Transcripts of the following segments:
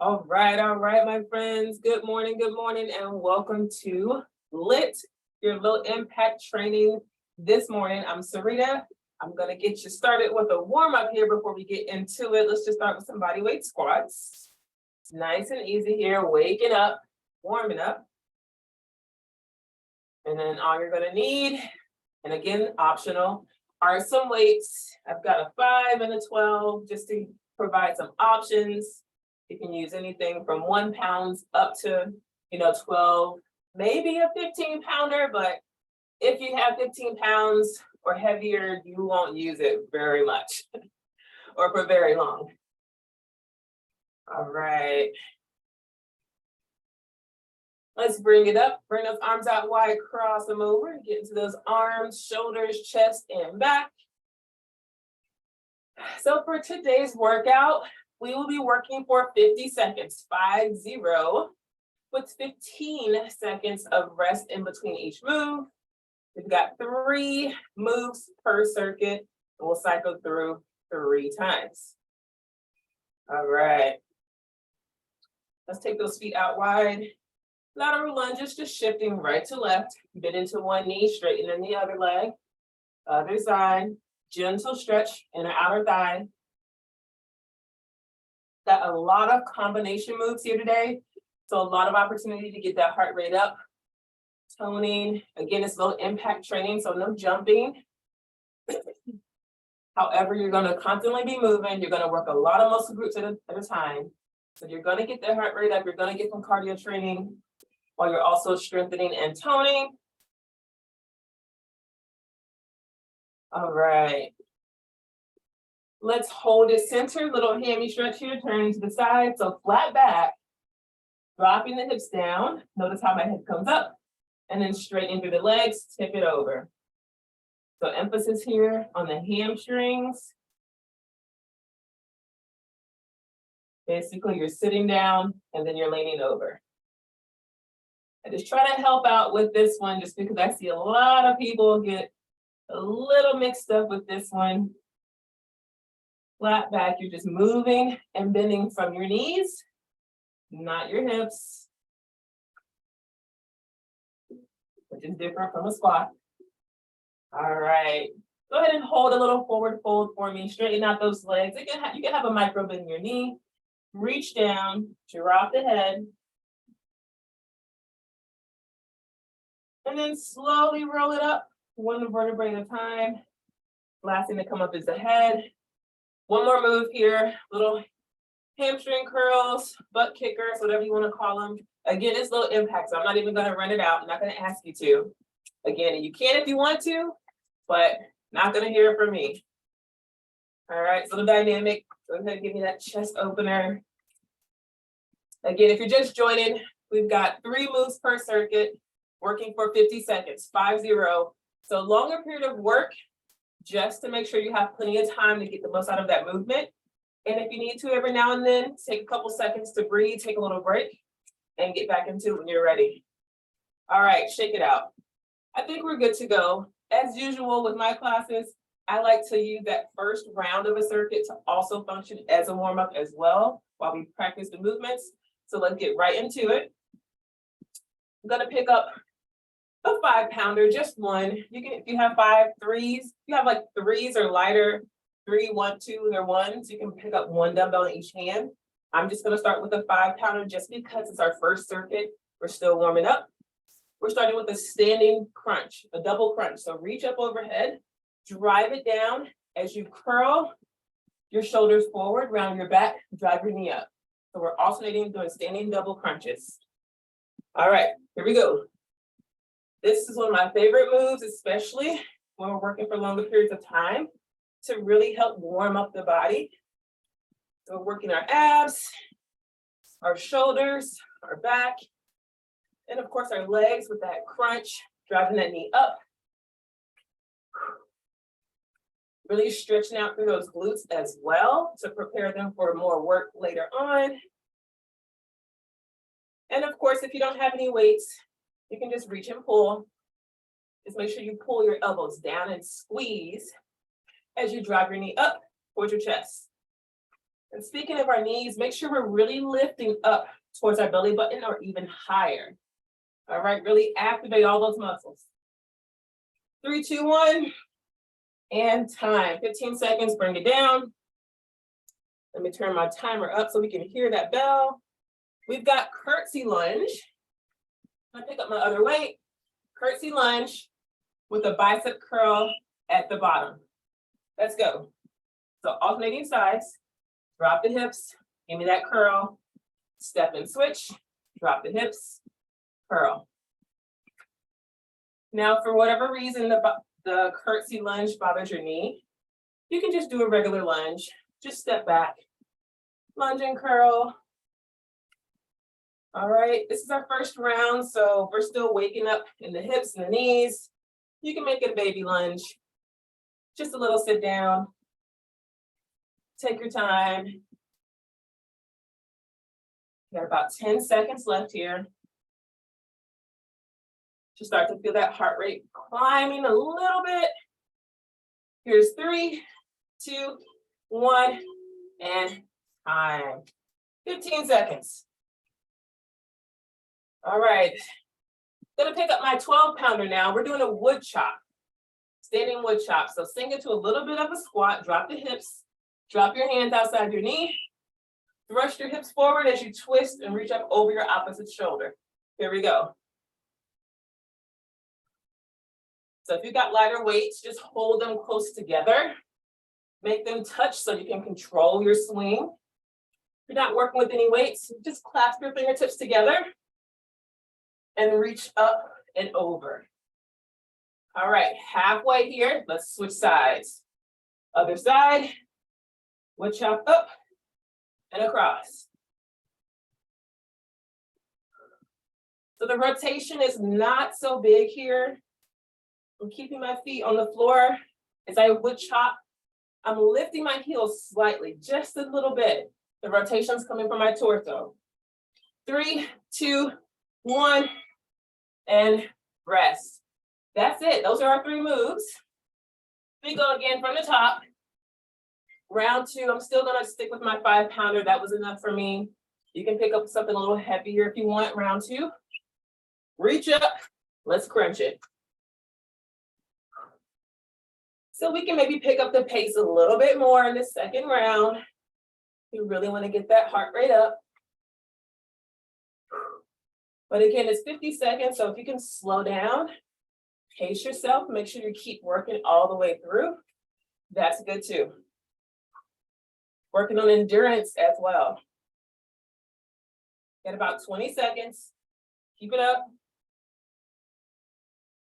All right, my friends. Good morning, and welcome to LIT, your low impact training this morning. I'm Sarita. I'm gonna get you started with a warm up here before we get into it. Let's just start with some body weight squats. It's nice and easy here, waking up, warming up. And then all you're gonna need, and again, optional, are some weights. I've got a 5 and a 12 just to provide some options. You can use anything from 1 pound up to, 12, maybe a 15 pounder, but if you have 15 pounds or heavier, you won't use it very much or for very long. All right. Let's bring it up. Bring those arms out wide, cross them over, get into those arms, shoulders, chest, and back. So for today's workout, we will be working for 50 seconds, 50, with 15 seconds of rest in between each move. We've got 3 moves per circuit, and we'll cycle through 3 times. All right. Let's take those feet out wide. Lateral lunges, just shifting right to left. Bend into one knee, straighten in the other leg. Other side, gentle stretch in the outer thigh. Got a lot of combination moves here today. So a lot of opportunity to get that heart rate up. Toning, again, it's low impact training, so no jumping. However, you're gonna constantly be moving. You're gonna work a lot of muscle groups at a time. So you're gonna get the heart rate up. You're gonna get some cardio training while you're also strengthening and toning. All right. Let's hold it centered, little hammy stretch here, turn to the side, so flat back, dropping the hips down. Notice how my head comes up, and then straighten through the legs, tip it over. So emphasis here on the hamstrings. Basically, you're sitting down, and then you're leaning over. I just try to help out with this one, just because I see a lot of people get a little mixed up with this one. Flat back, you're just moving and bending from your knees, not your hips, which is different from a squat. All right, go ahead and hold a little forward fold for me. Straighten out those legs. You can have a micro bend in your knee. Reach down, drop the head. And then slowly roll it up, one vertebrae at a time. Last thing to come up is the head. One more move here, little hamstring curls, butt kickers, whatever you want to call them. Again, it's low impact, so I'm not even going to run it out. I'm not going to ask you to. Again, you can if you want to, but not going to hear it from me. All right, so the dynamic. Go ahead and give me that chest opener. Again, if you're just joining, we've got 3 moves per circuit, working for 50 seconds, 50. So longer period of work, just to make sure you have plenty of time to get the most out of that movement. And if you need to every now and then, take a couple seconds to breathe, take a little break, and get back into it when you're ready. All right, shake it out. I think we're good to go. As usual with my classes, I like to use that first round of a circuit to also function as a warm-up as well while we practice the movements. So let's get right into it. I'm gonna pick up a 5 pounder, just one. You can, if you have 5 3s, you have like 3s or lighter, 3, 1, 2, or 1s, you can pick up 1 dumbbell in each hand. I'm just gonna start with a 5 pounder just because it's our first circuit. We're still warming up. We're starting with a standing crunch, a double crunch. So reach up overhead, drive it down as you curl your shoulders forward, round your back, drive your knee up. So we're alternating doing standing double crunches. All right, here we go. This is one of my favorite moves, especially when we're working for longer periods of time, to really help warm up the body. So we're working our abs, our shoulders, our back, and of course our legs with that crunch, driving that knee up. Really stretching out through those glutes as well to prepare them for more work later on. And of course, if you don't have any weights, you can just reach and pull. Just make sure you pull your elbows down and squeeze as you drive your knee up towards your chest. And speaking of our knees, make sure we're really lifting up towards our belly button or even higher. All right, really activate all those muscles. 3, 2, 1, and time. 15 seconds, bring it down. Let me turn my timer up so we can hear that bell. We've got curtsy lunge. I pick up my other weight, curtsy lunge with a bicep curl at the bottom. Let's go. So alternating sides, drop the hips, give me that curl, step and switch, drop the hips, curl. Now, for whatever reason, the curtsy lunge bothers your knee, you can just do a regular lunge. Just step back, lunge and curl. All right, this is our first round, so we're still waking up in the hips and the knees. You can make it a baby lunge. Just a little sit down. Take your time. Got about 10 seconds left here. Just start to feel that heart rate climbing a little bit. Here's 3, 2, 1, and time. 15 seconds. All right, gonna pick up my 12-pounder now. We're doing a wood chop, standing wood chop. So sink into a little bit of a squat, drop the hips, drop your hands outside your knee, thrust your hips forward as you twist and reach up over your opposite shoulder. Here we go. So if you've got lighter weights, just hold them close together. Make them touch so you can control your swing. If you're not working with any weights, just clasp your fingertips together and reach up and over. All right, halfway here, let's switch sides. Other side, wood chop up and across. So the rotation is not so big here. I'm keeping my feet on the floor as I wood chop. I'm lifting my heels slightly, just a little bit. The rotation's coming from my torso. 3, 2, 1, and rest. That's it. Those are our 3 moves. We go again from the top. Round 2, I'm still gonna stick with my 5-pounder. That was enough for me. You can pick up something a little heavier if you want. Round 2. Reach up. Let's crunch it. So we can maybe pick up the pace a little bit more in the second round. You really want to get that heart rate up. But again, it's 50 seconds, so if you can slow down, pace yourself, make sure you keep working all the way through. That's good too. Working on endurance as well. Get about 20 seconds. Keep it up.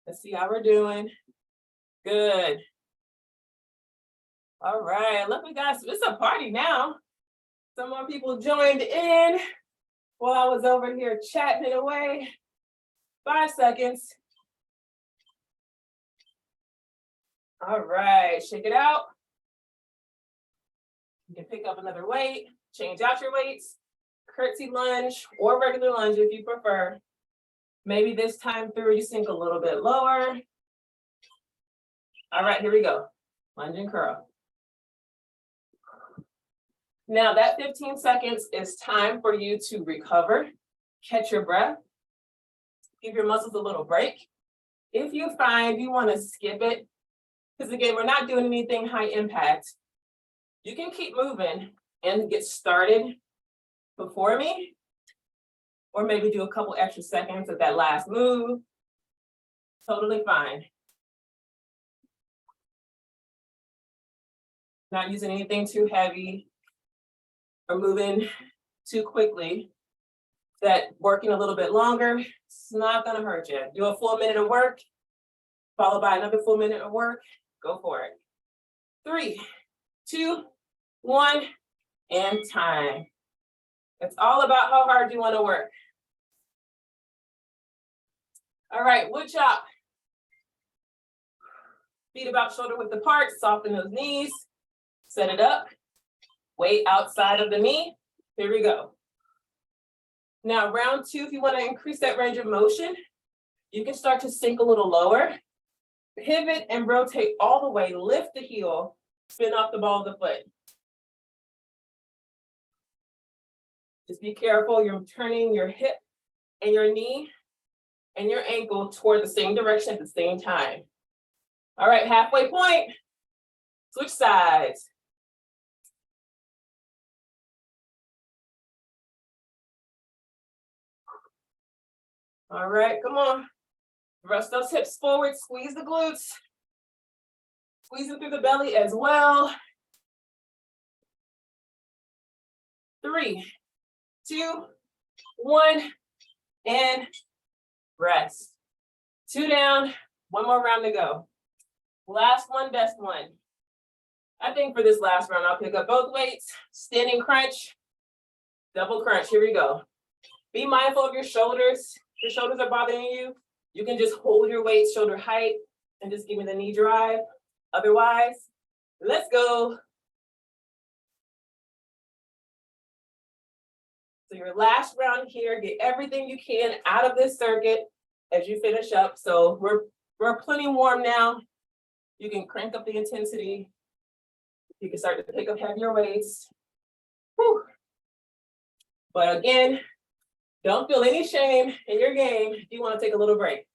Let's see how we're doing. Good. All right, look, we got, it's a party now. Some more people joined in while I was over here chatting it away. 5 seconds. All right, shake it out. You can pick up another weight, change out your weights, curtsy lunge or regular lunge if you prefer. Maybe this time through you sink a little bit lower. All right, here we go. Lunge and curl. Now that 15 seconds is time for you to recover, catch your breath, give your muscles a little break. If you find you want to skip it, because again, we're not doing anything high impact, you can keep moving and get started before me, or maybe do a couple extra seconds of that last move. Totally fine. Not using anything too heavy or moving too quickly. That working a little bit longer, it's not gonna hurt you. Do a full minute of work, followed by another full minute of work, go for it. 3, 2, 1, and time. It's all about how hard you wanna work. All right, wood chop. Feet about shoulder width apart, soften those knees, set it up, weight outside of the knee. Here we go. Now round 2, if you want to increase that range of motion, you can start to sink a little lower, pivot and rotate all the way, lift the heel, spin off the ball of the foot. Just be careful, you're turning your hip and your knee and your ankle toward the same direction at the same time. All right, halfway point, switch sides. All right, come on. Thrust those hips forward, squeeze the glutes. Squeeze them through the belly as well. 3, 2, 1, and rest. 2 down, 1 more round to go. Last one, best one. I think for this last round, I'll pick up both weights, standing crunch, double crunch. Here we go. Be mindful of your shoulders. If your shoulders are bothering you, you can just hold your weight shoulder height and just give me the knee drive. Otherwise, let's go. So your last round here, get everything you can out of this circuit as you finish up. So we're plenty warm now. You can crank up the intensity. You can start to pick up heavier weights. Whew. But again, don't feel any shame in your game if you want to take a little break.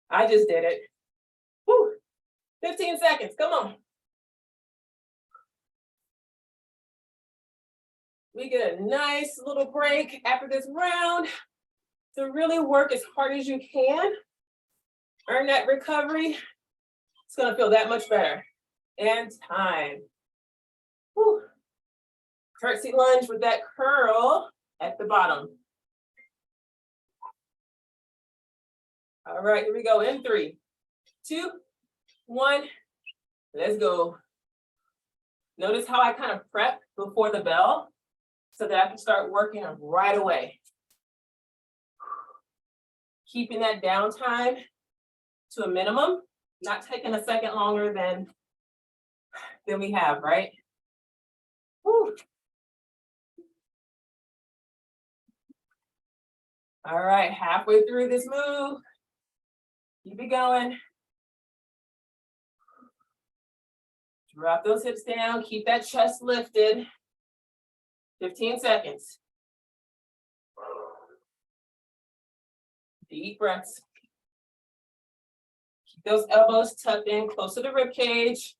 I just did it. Whew. 15 seconds, come on. We get a nice little break after this round to really work as hard as you can. Earn that recovery. It's gonna feel that much better. And time. Whew. Curtsy lunge with that curl at the bottom. All right, here we go in 3, 2, 1, let's go. Notice how I kind of prep before the bell so that I can start working right away. Keeping that downtime to a minimum, not taking a second longer than we have, right? Whew. All right, halfway through this move. Keep it going. Drop those hips down, keep that chest lifted. 15 seconds. Deep breaths. Keep those elbows tucked in close to the rib cage.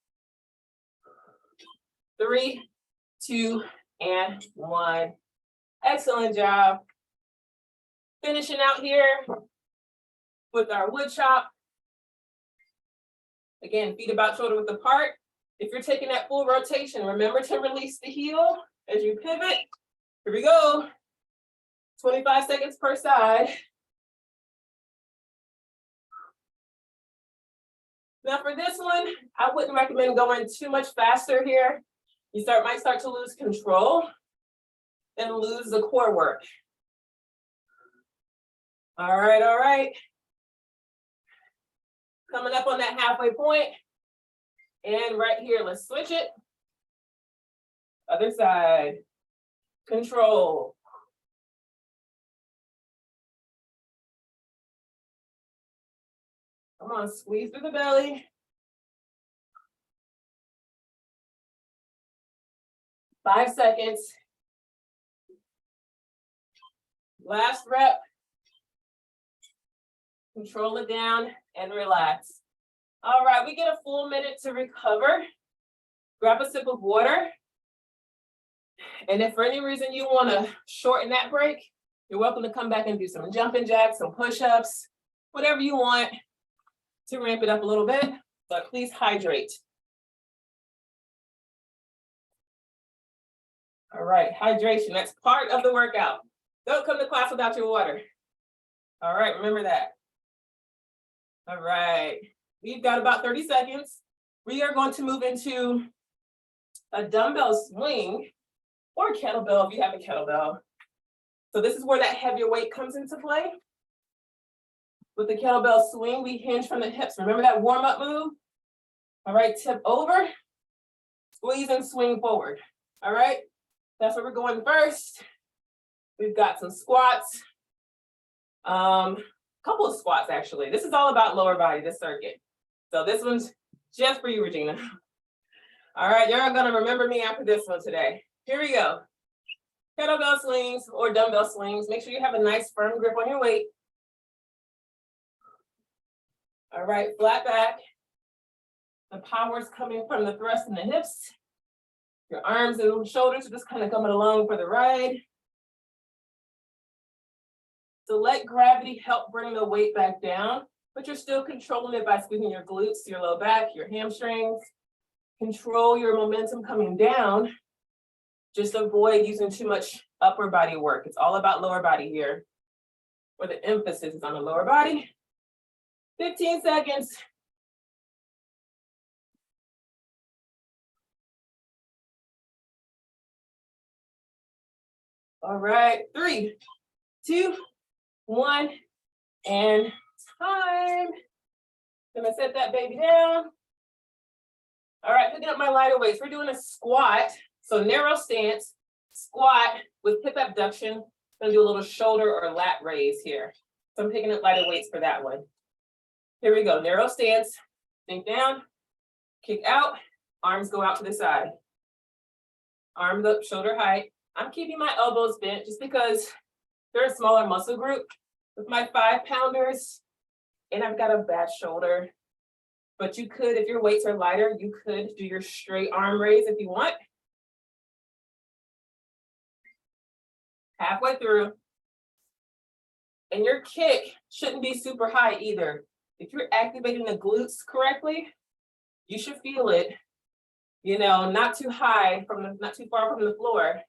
3, 2, and 1. Excellent job. Finishing out here with our wood chop. Again, feet about shoulder width apart. If you're taking that full rotation, remember to release the heel as you pivot. Here we go. 25 seconds per side. Now for this one, I wouldn't recommend going too much faster here. You might start to lose control and lose the core work. All right, all right. Coming up on that halfway point. And right here, let's switch it. Other side. Control. Come on, squeeze through the belly. 5 seconds. Last rep. Control it down and relax. All right, we get a full minute to recover. Grab a sip of water. And if for any reason you want to shorten that break, you're welcome to come back and do some jumping jacks, some push-ups, whatever you want to ramp it up a little bit, but please hydrate. All right, hydration, that's part of the workout. Don't come to class without your water. All right, remember that. All right, we've got about 30 seconds. We are going to move into a dumbbell swing or kettlebell if you have a kettlebell. So this is where that heavier weight comes into play. With the kettlebell swing, we hinge from the hips. Remember that warm-up move? All right, tip over, squeeze and swing forward. All right, that's where we're going first. We've got some squats. Couple of squats, actually. This is all about lower body, this circuit. So this one's just for you, Regina. All right, you're gonna remember me after this one today. Here we go. kettlebell swings or dumbbell swings. Make sure you have a nice firm grip on your weight. All right, flat back. The power is coming from the thrust in the hips. Your arms and shoulders are just kind of coming along for the ride. So let gravity help bring the weight back down, but you're still controlling it by squeezing your glutes, your low back, your hamstrings. Control your momentum coming down. Just avoid using too much upper body work. It's all about lower body here, where the emphasis is on the lower body. 15 seconds. All right, 3, 2, 1, and time. Gonna set that baby down. All right, picking up my lighter weights. We're doing a squat. So narrow stance, squat with hip abduction. Gonna do a little shoulder or lat raise here. So I'm picking up lighter weights for that one. Here we go, narrow stance, sink down, kick out, arms go out to the side. Arms up, shoulder height. I'm keeping my elbows bent just because they're a smaller muscle group with my 5-pounders, and I've got a bad shoulder. But you could, if your weights are lighter, you could do your straight arm raise if you want. Halfway through. And your kick shouldn't be super high either. If you're activating the glutes correctly, you should feel it, you know, not too high, not too far from the floor. If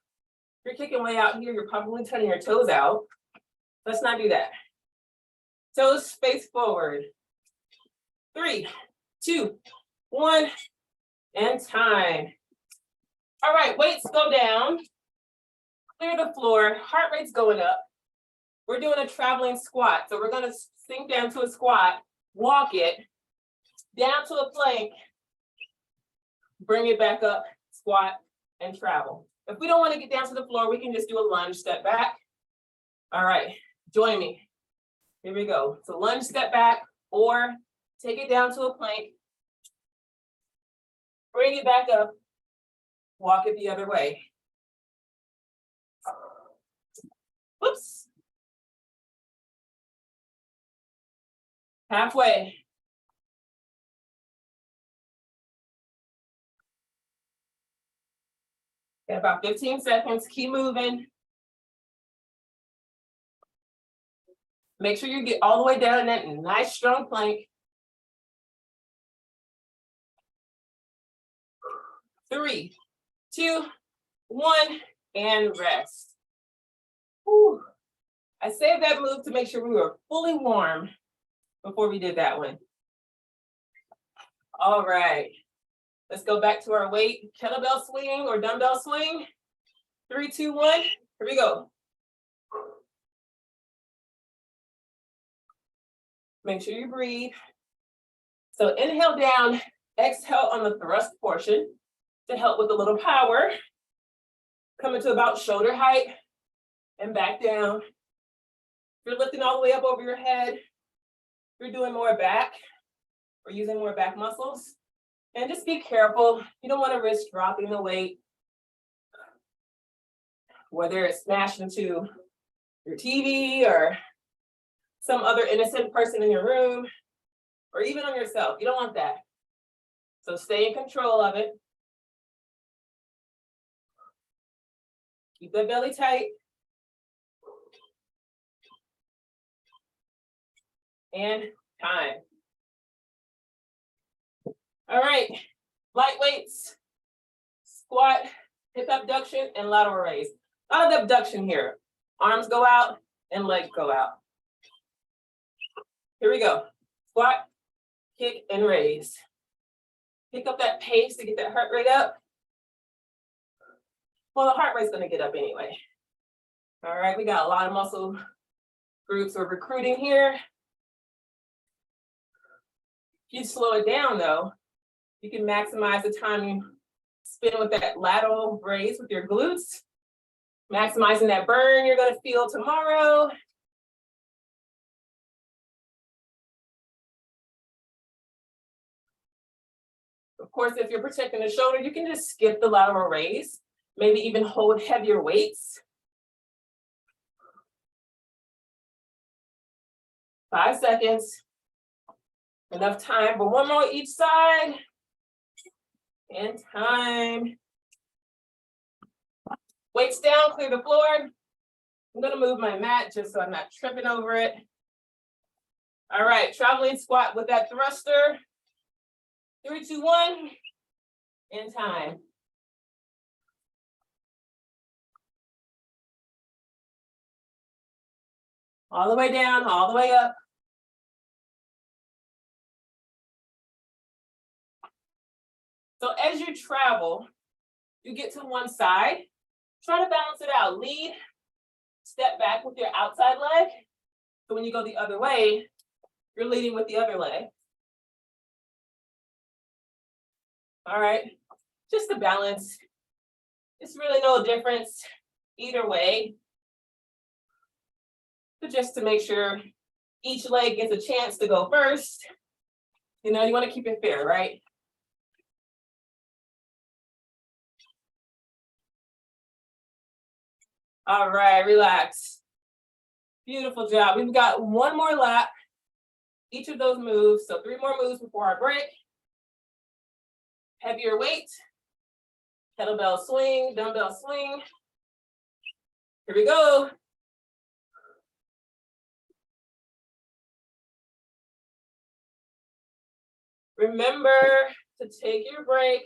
you're kicking way out here, you're probably turning your toes out. Let's not do that. Toes face forward. 3, 2, 1, and time. All right, weights go down. Clear the floor, heart rate's going up. We're doing a traveling squat. So we're gonna sink down to a squat, walk it, down to a plank, bring it back up, squat, and travel. If we don't wanna get down to the floor, we can just do a lunge, step back. All right, join me. Here we go. So lunge, step back, or take it down to a plank, bring it back up, walk it the other way. Whoops. Halfway. Got about 15 seconds, keep moving. Make sure you get all the way down in that nice strong plank. 3, 2, 1, and rest. Whew. I saved that move to make sure we were fully warm before we did that one. All right, let's go back to our weight, kettlebell swing or dumbbell swing. 3, 2, 1, here we go. Make sure you breathe. So inhale down, exhale on the thrust portion to help with a little power. Coming to about shoulder height and back down. If you're lifting all the way up over your head, you're doing more back or using more back muscles. And just be careful. You don't want to risk dropping the weight, whether it's smashed into your TV or some other innocent person in your room, or even on yourself. You don't want that. So stay in control of it. Keep the belly tight. And time. All right, light weights, squat, hip abduction, and lateral raise. A lot of abduction here. Arms go out and legs go out. Here we go. Squat, kick, and raise. Pick up that pace to get that heart rate up. Well, the heart rate's gonna get up anyway. All right, we got a lot of muscle groups we're recruiting here. If you slow it down though, you can maximize the time you spend with that lateral raise with your glutes, maximizing that burn you're gonna feel tomorrow. Of course, if you're protecting the shoulder, you can just skip the lateral raise, maybe even hold heavier weights 5 seconds. Enough time for one more each side. And time. Weights down, clear the floor. I'm gonna move my mat just so I'm not tripping over it. All right, traveling squat with that thruster. 3, 2, 1, and time. All the way down, all the way up. So as you travel, you get to one side, try to balance it out. Lead, step back with your outside leg. So when you go the other way, you're leading with the other leg. All right, just the balance. It's really no difference either way. But just to make sure each leg gets a chance to go first. You know, you want to keep it fair, right? All right, relax. Beautiful job. We've got one more lap, each of those moves. So 3 more moves before our break. Heavier weight, kettlebell swing, dumbbell swing. Here we go. Remember to take your break.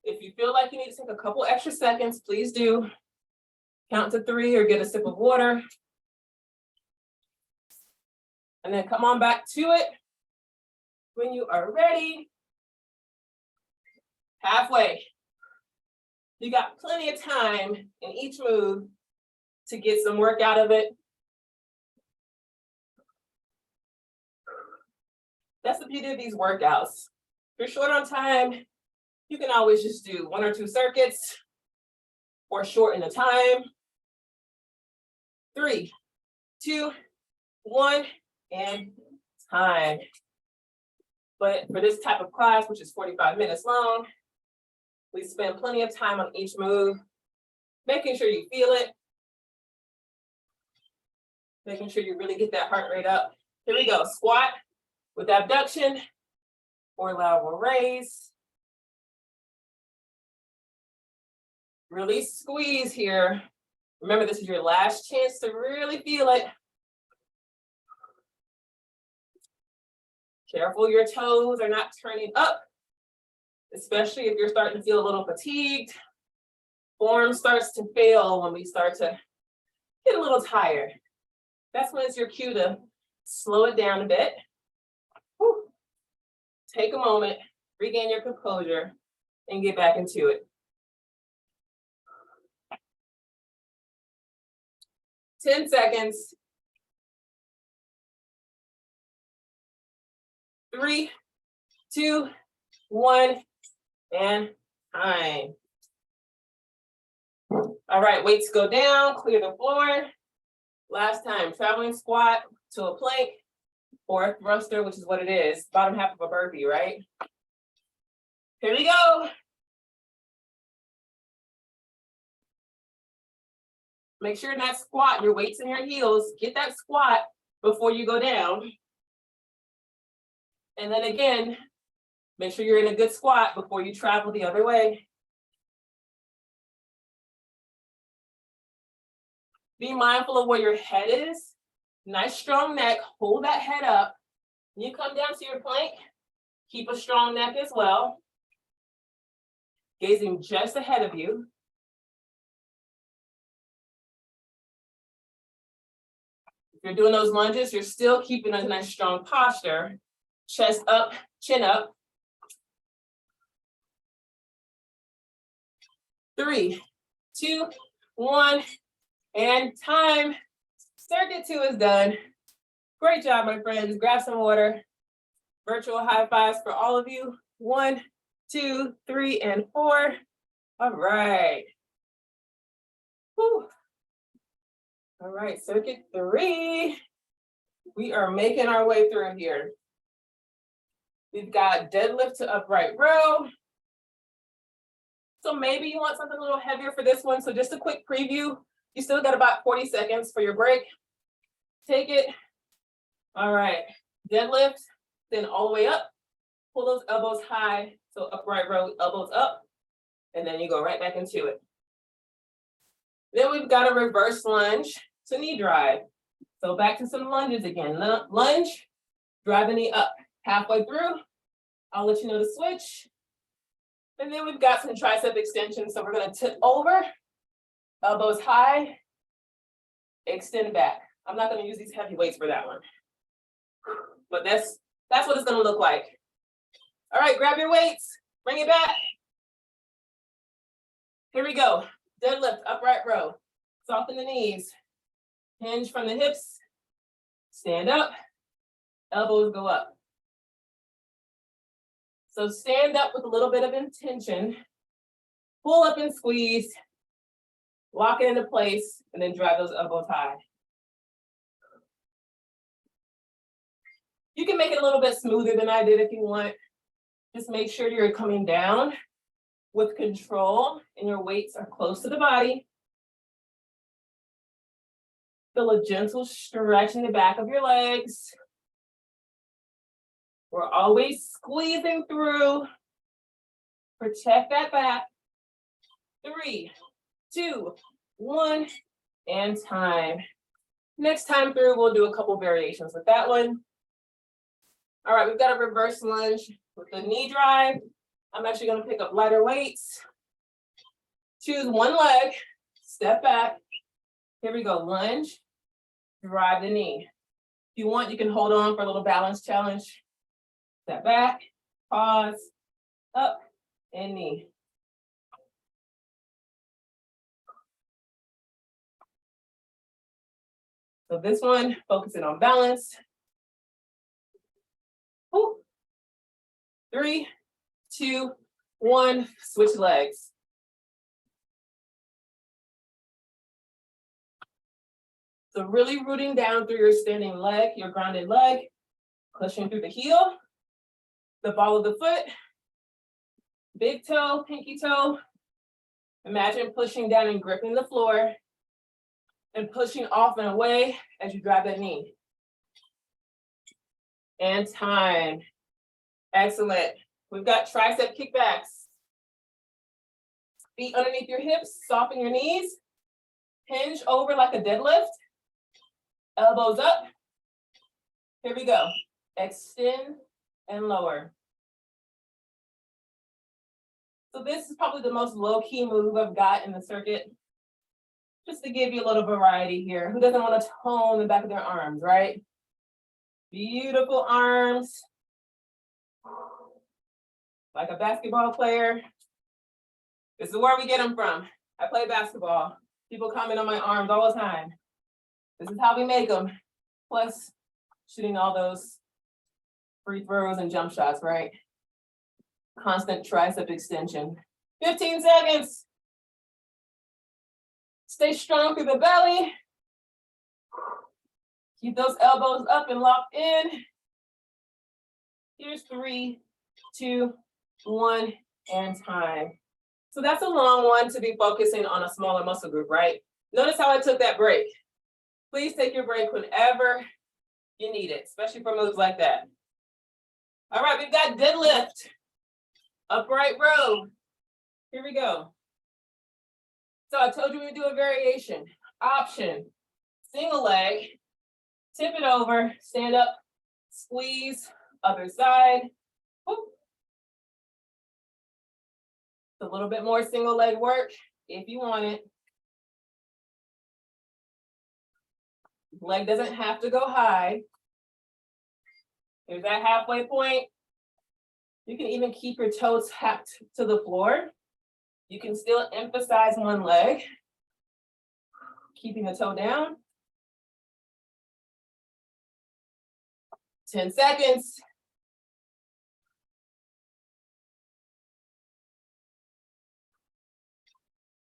If you feel like you need to take a couple extra seconds, please do. Count to 3 or get a sip of water. And then come on back to it when you are ready. Halfway. You got plenty of time in each move to get some work out of it. That's the beauty of these workouts. If you're short on time, you can always just do 1 or 2 circuits or shorten the time. 3, 2, 1, and time. But for this type of class, which is 45 minutes long, we spend plenty of time on each move, making sure you feel it, making sure you really get that heart rate up. Here we go, squat with abduction or lateral raise. Release, squeeze here. Remember, this is your last chance to really feel it. Careful your toes are not turning up, especially if you're starting to feel a little fatigued. Form starts to fail when we start to get a little tired. That's when it's your cue to slow it down a bit. Whew. Take a moment, regain your composure, and get back into it. 10 seconds. 3, 2, 1, and time. All right, weights go down, clear the floor. Last time, traveling squat to a plank or a thruster, which is what it is, bottom half of a burpee, right? Here we go. Make sure in that squat, your weights in your heels, get that squat before you go down. And then again, make sure you're in a good squat before you travel the other way. Be mindful of where your head is. Nice strong neck, hold that head up. When you come down to your plank, keep a strong neck as well. Gazing just ahead of you. If you're doing those lunges, you're still keeping a nice strong posture. Chest up, chin up. 3, 2, 1, and time. Circuit 2 is done. Great job, my friends. Grab some water. Virtual high fives for all of you. 1, 2, 3, and 4. All right. Whew. All right, circuit 3. We are making our way through here. We've got deadlift to upright row. So maybe you want something a little heavier for this one. So just a quick preview. You still got about 40 seconds for your break. Take it. All right, deadlift, then all the way up. Pull those elbows high, so upright row, elbows up, and then you go right back into it. Then we've got a reverse lunge to knee drive. So back to some lunges again. Lunge, drive the knee up. Halfway through, I'll let you know to switch. And then we've got some tricep extensions. So we're gonna tip over, elbows high, extend back. I'm not gonna use these heavy weights for that one. But that's what it's gonna look like. All right, grab your weights, bring it back. Here we go. Deadlift, upright row. Soften the knees. Hinge from the hips. Stand up. Elbows go up. So stand up with a little bit of intention. Pull up and squeeze. Lock it into place, and then drive those elbows high. You can make it a little bit smoother than I did if you want. Just make sure you're coming down with control and your weights are close to the body. Feel a gentle stretch in the back of your legs. We're always squeezing through. Protect that back. 3, 2, 1, and time. Next time through, we'll do a couple variations with that one. All right, we've got a reverse lunge with the knee drive. I'm actually gonna pick up lighter weights. Choose one leg, step back. Here we go, lunge, drive the knee. If you want, you can hold on for a little balance challenge. Step back, pause, up, and knee. So this one, focusing on balance. 3, 2, 1, switch legs. So really rooting down through your standing leg, your grounded leg, pushing through the heel, the ball of the foot, big toe, pinky toe. Imagine pushing down and gripping the floor and pushing off and away as you drive that knee. And time. Excellent. We've got tricep kickbacks. Feet underneath your hips, soften your knees. Hinge over like a deadlift. Elbows up. Here we go. Extend and lower. So this is probably the most low-key move I've got in the circuit. Just to give you a little variety here. Who doesn't want to tone the back of their arms, right? Beautiful arms. Like a basketball player. This is where we get them from. I play basketball. People comment on my arms all the time. This is how we make them. Plus, shooting all those free throws and jump shots, right? Constant tricep extension. 15 seconds. Stay strong through the belly. Keep those elbows up and locked in. Here's 3, 2, 1, and time. So that's a long one to be focusing on a smaller muscle group, right? Notice how I took that break. Please take your break whenever you need it, especially for moves like that. All right, we've got deadlift, upright row. Here we go. So I told you we would do a variation. Option, single leg, tip it over, stand up, squeeze, other side. Whoop. A little bit more single leg work if you want it. Leg doesn't have to go high. Here's that halfway point. You can even keep your toes tapped to the floor. You can still emphasize one leg, keeping the toe down. 10 seconds.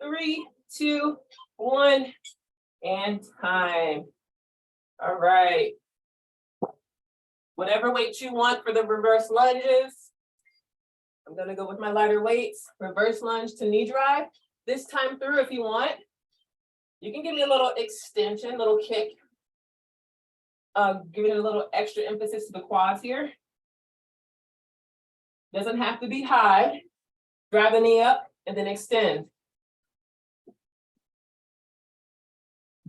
Three, 2, 1, and time. All right. Whatever weight you want for the reverse lunges. I'm gonna go with my lighter weights. Reverse lunge to knee drive. This time through, if you want, you can give me a little extension, little kick giving it a little extra emphasis to the quads here. Doesn't have to be high. Grab the knee up and then extend.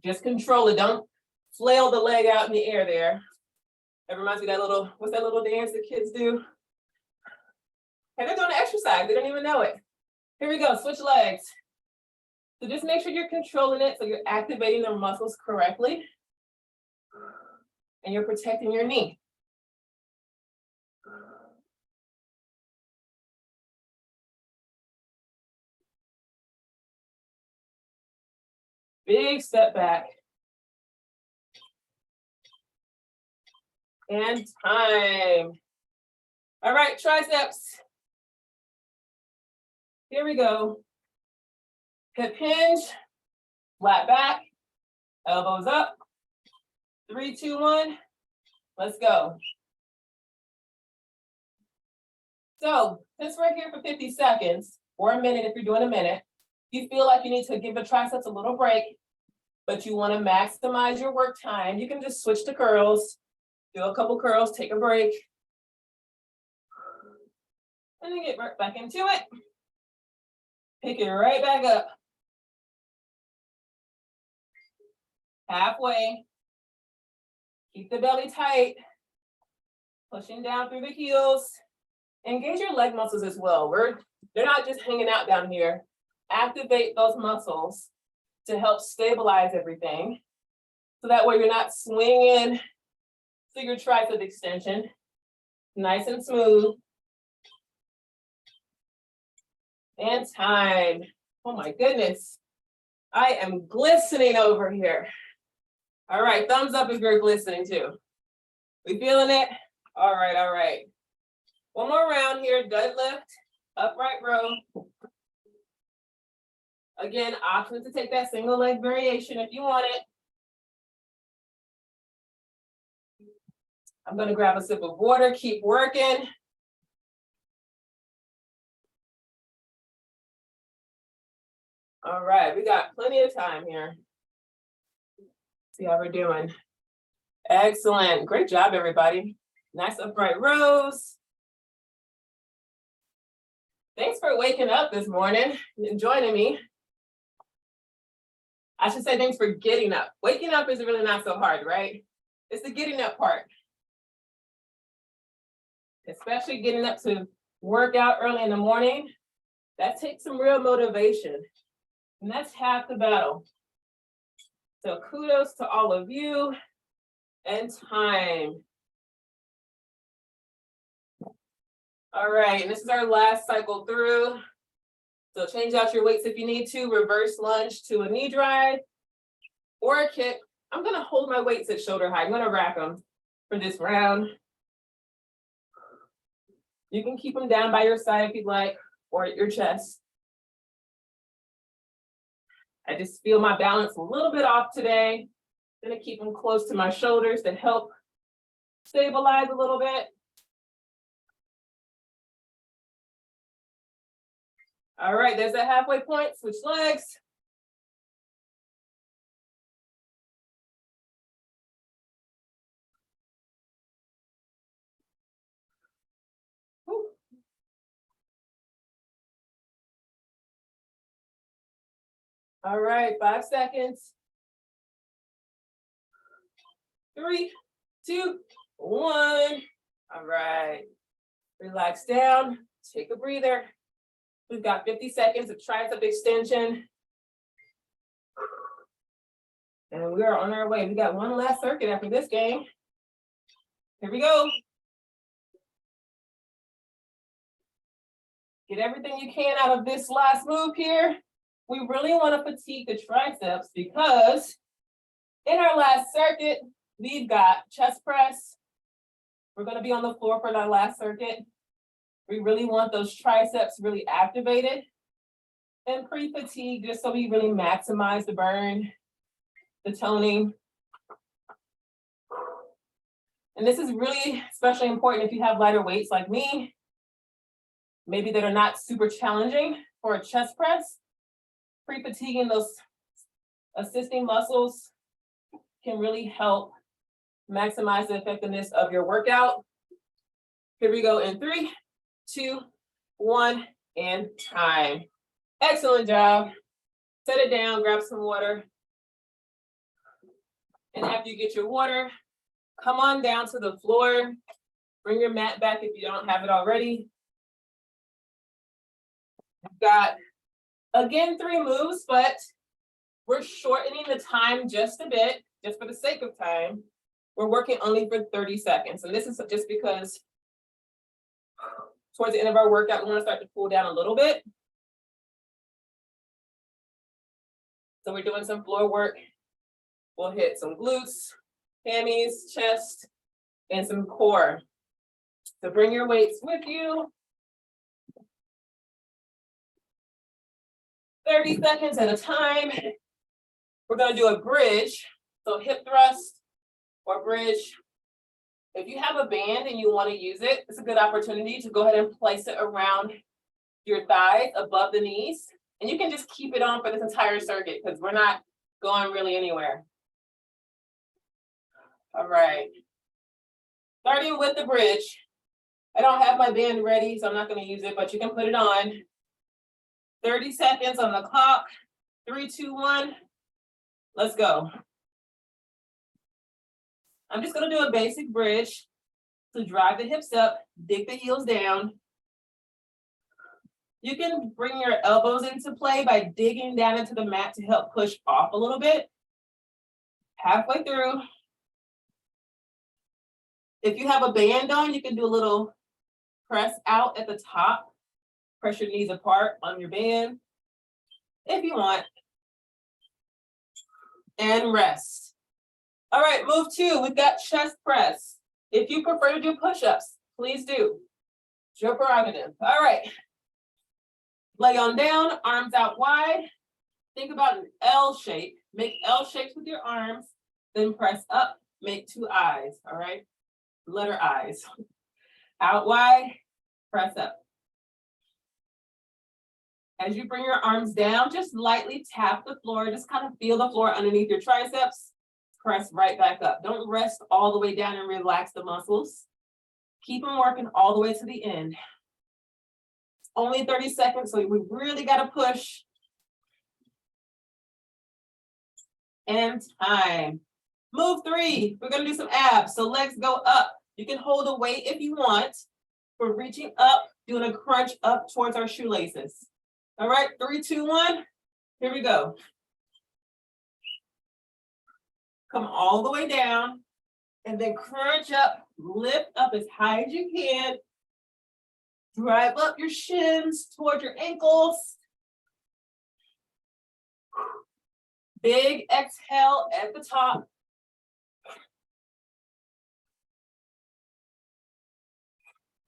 Just control it. Don't flail the leg out in the air there. That reminds me of that little, what's that little dance that kids do? And they're doing an exercise, they don't even know it. Here we go, switch legs. So just make sure you're controlling it so you're activating the muscles correctly. And you're protecting your knee. Big step back. And time. All right, triceps. Here we go. Hip hinge, flat back, elbows up. 3, 2, 1, let's go. So since we're here for 50 seconds, or a minute if you're doing a minute, you feel like you need to give the triceps a little break, but you want to maximize your work time, you can just switch to curls, do a couple curls, take a break, and then get right back into it. Pick it right back up. Halfway. Keep the belly tight. Pushing down through the heels. Engage your leg muscles as well. They're not just hanging out down here. Activate those muscles to help stabilize everything. So that way you're not swinging to your tricep extension. Nice and smooth. And time. Oh my goodness. I am glistening over here. All right, thumbs up if you're glistening too. We feeling it? All right, all right. One more round here, deadlift, upright row. Again, option to take that single leg variation if you want it. I'm gonna grab a sip of water, keep working. All right, we got plenty of time here. See how we're doing. Excellent, great job, everybody. Nice upright rows. Thanks for waking up this morning and joining me. I should say thanks for getting up. Waking up is really not so hard, right? It's the getting up part. Especially getting up to work out early in the morning. That takes some real motivation. And that's half the battle. So kudos to all of you and time. All right, and this is our last cycle through. So change out your weights if you need to, reverse lunge to a knee drive or a kick. I'm gonna hold my weights at shoulder height. I'm gonna rack them for this round. You can keep them down by your side if you'd like, or at your chest. I just feel my balance a little bit off today. I'm gonna keep them close to my shoulders to help stabilize a little bit. All right, there's that halfway point, switch legs. Whew. All right, 5 seconds. 3, 2, 1. All right, relax down, take a breather. We've got 50 seconds of tricep extension. And we are on our way. We got one last circuit after this game. Here we go. Get everything you can out of this last move here. We really want to fatigue the triceps because in our last circuit, we've got chest press. We're going to be on the floor for our last circuit. We really want those triceps really activated and pre-fatigue just so we really maximize the burn, the toning. And this is really especially important if you have lighter weights like me, maybe that are not super challenging for a chest press. Pre-fatiguing those assisting muscles can really help Maximize the effectiveness of your workout. Here we go in 3, 2, 1, and time. Excellent job. Set it down, grab some water. And after you get your water, come on down to the floor. Bring your mat back if you don't have it already. We've got, again, 3 moves, but we're shortening the time just a bit, just for the sake of time. We're working only for 30 seconds. And this is just because towards the end of our workout, we want to start to cool down a little bit. So we're doing some floor work. We'll hit some glutes, hammies, chest, and some core. So bring your weights with you. 30 seconds at a time. We're going to do a bridge. So hip thrust or bridge. If you have a band and you want to use it, it's a good opportunity to go ahead and place it around your thighs above the knees. And you can just keep it on for this entire circuit because we're not going really anywhere. All right. Starting with the bridge. I don't have my band ready, so I'm not going to use it, but you can put it on. 30 seconds on the clock. 3, 2, 1. Let's go. I'm just going to do a basic bridge to drive the hips up, dig the heels down. You can bring your elbows into play by digging down into the mat to help push off a little bit. Halfway through. If you have a band on, you can do a little press out at the top. Press your knees apart on your band, if you want. And rest. All right, move 2. We've got chest press. If you prefer to do push-ups, please do. It's your prerogative. All right. Lay on down, arms out wide. Think about an L shape. Make L shapes with your arms, then press up, make 2 eyes, all right? Letter I's. Out wide, press up. As you bring your arms down, just lightly tap the floor. Just kind of feel the floor underneath your triceps. Press right back up. Don't rest all the way down and relax the muscles. Keep them working all the way to the end. It's only 30 seconds, so we really got to push. And time. Move 3. We're going to do some abs. So legs go up. You can hold a weight if you want. We're reaching up, doing a crunch up towards our shoelaces. All right, 3, 2, 1. Here we go. Come all the way down and then crunch up, lift up as high as you can. Drive up your shins toward your ankles. Big exhale at the top.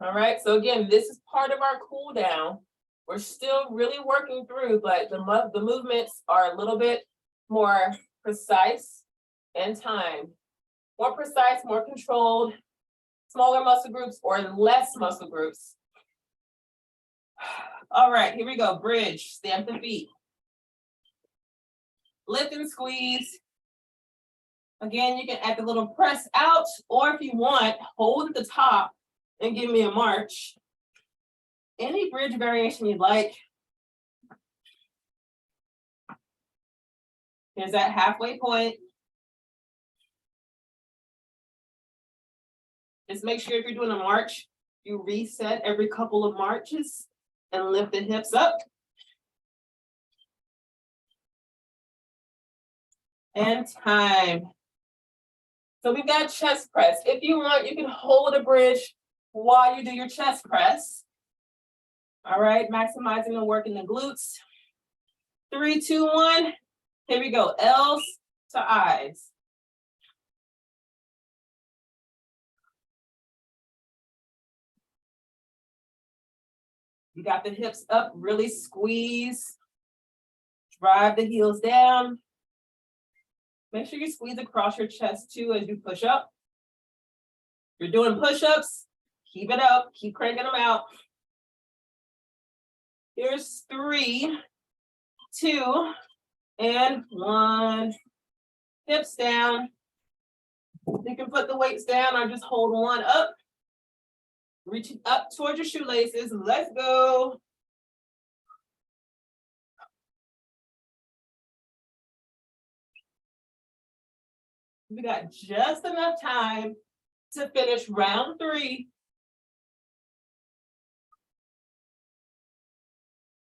All right, so again, this is part of our cool down. We're still really working through, but the movements are a little bit more precise and timed. More precise, more controlled, smaller muscle groups or less muscle groups. All right, here we go. Bridge, stamp the feet. Lift and squeeze. Again, you can add the little press out, or if you want, hold at the top and give me a march. Any bridge variation you'd like. Here's that halfway point. Just make sure if you're doing a march, you reset every couple of marches and lift the hips up. And time. So we've got chest press. If you want, you can hold a bridge while you do your chest press. All right, maximizing the work in the glutes. 3, 2, 1. Here we go. L's to I's. You got the hips up, really squeeze. Drive the heels down. Make sure you squeeze across your chest too as you push up. If you're doing push-ups, keep it up, keep cranking them out. Here's 3, 2, and 1. Hips down. You can put the weights down or just hold one up. Reach up towards your shoelaces. Let's go. We got just enough time to finish round 3.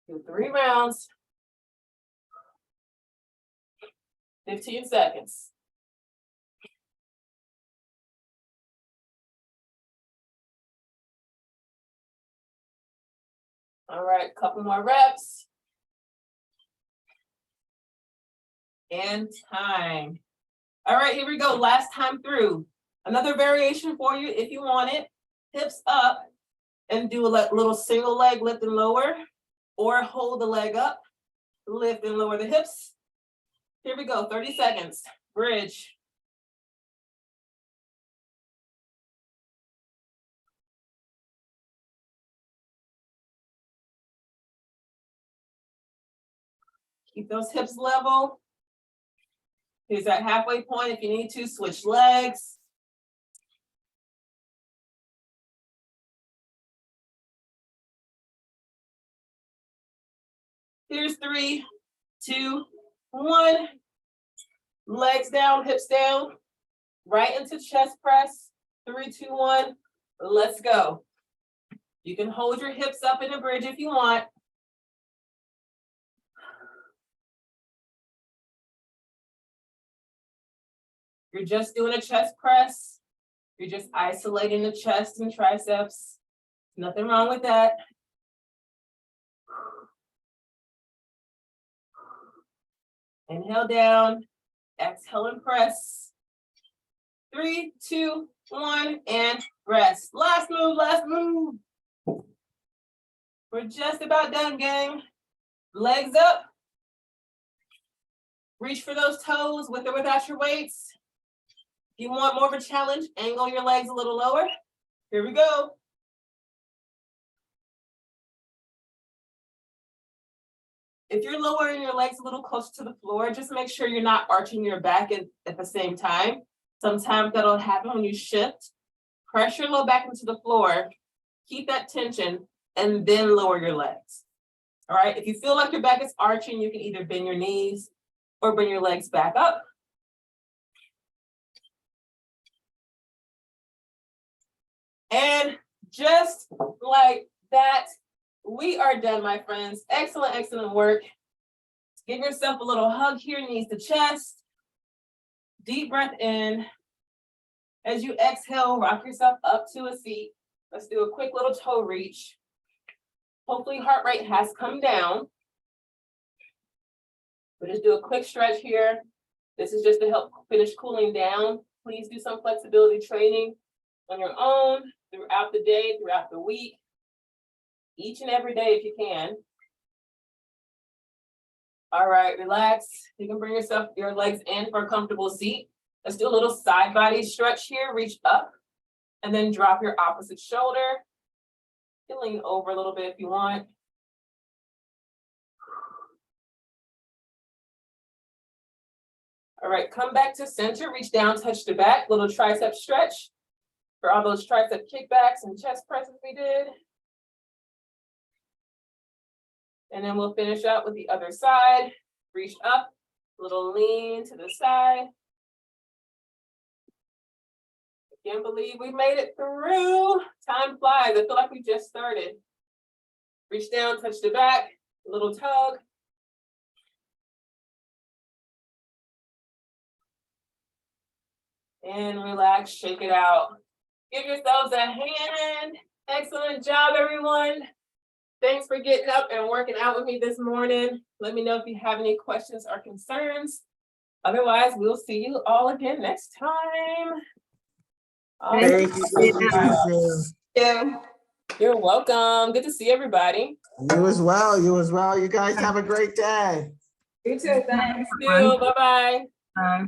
Do 3 rounds. 15 seconds. All right, couple more reps. And time. All right, here we go. Last time through. Another variation for you if you want it. Hips up and do a little single leg lift and lower, or hold the leg up, lift and lower the hips. Here we go, 30 seconds. Bridge. Keep those hips level. Here's that halfway point. If you need to, switch legs. Here's 3, 2, 1. Legs down, hips down. Right into chest press. 3, 2, 1. Let's go. You can hold your hips up in a bridge if you want. You're just doing a chest press. You're just isolating the chest and triceps. Nothing wrong with that. Inhale down, exhale and press. 3, 2, 1, and rest. Last move, last move. We're just about done, gang. Legs up. Reach for those toes with or without your weights. If you want more of a challenge, angle your legs a little lower. Here we go. If you're lowering your legs a little closer to the floor, just make sure you're not arching your back at the same time. Sometimes that'll happen when you shift. Press your low back into the floor, keep that tension, and then lower your legs. All right, if you feel like your back is arching, you can either bend your knees or bring your legs back up. And just like that, we are done, my friends. Excellent, excellent work. Give yourself a little hug here, knees to chest. Deep breath in. As you exhale, rock yourself up to a seat. Let's do a quick little toe reach. Hopefully heart rate has come down. We'll just do a quick stretch here. This is just to help finish cooling down. Please do some flexibility training on your own throughout the day, throughout the week, each and every day if you can. All right, relax. You can bring your legs in for a comfortable seat. Let's do a little side body stretch here. Reach up and then drop your opposite shoulder. You can lean over a little bit if you want. All right, come back to center, reach down, touch the back, little tricep stretch for all those tricep kickbacks and chest presses we did. And then we'll finish up with the other side. Reach up, little lean to the side. Can't believe we made it through. Time flies. I feel like we just started. Reach down, touch the back, little tug. And relax, shake it out. Give yourselves a hand. Excellent job, everyone. Thanks for getting up and working out with me this morning. Let me know if you have any questions or concerns. Otherwise, we'll see you all again next time. Thank you. Yeah. You're welcome. Good to see everybody. You as well. You as well. You guys have a great day. You too. Thanks. Thank you. Bye-bye. Bye.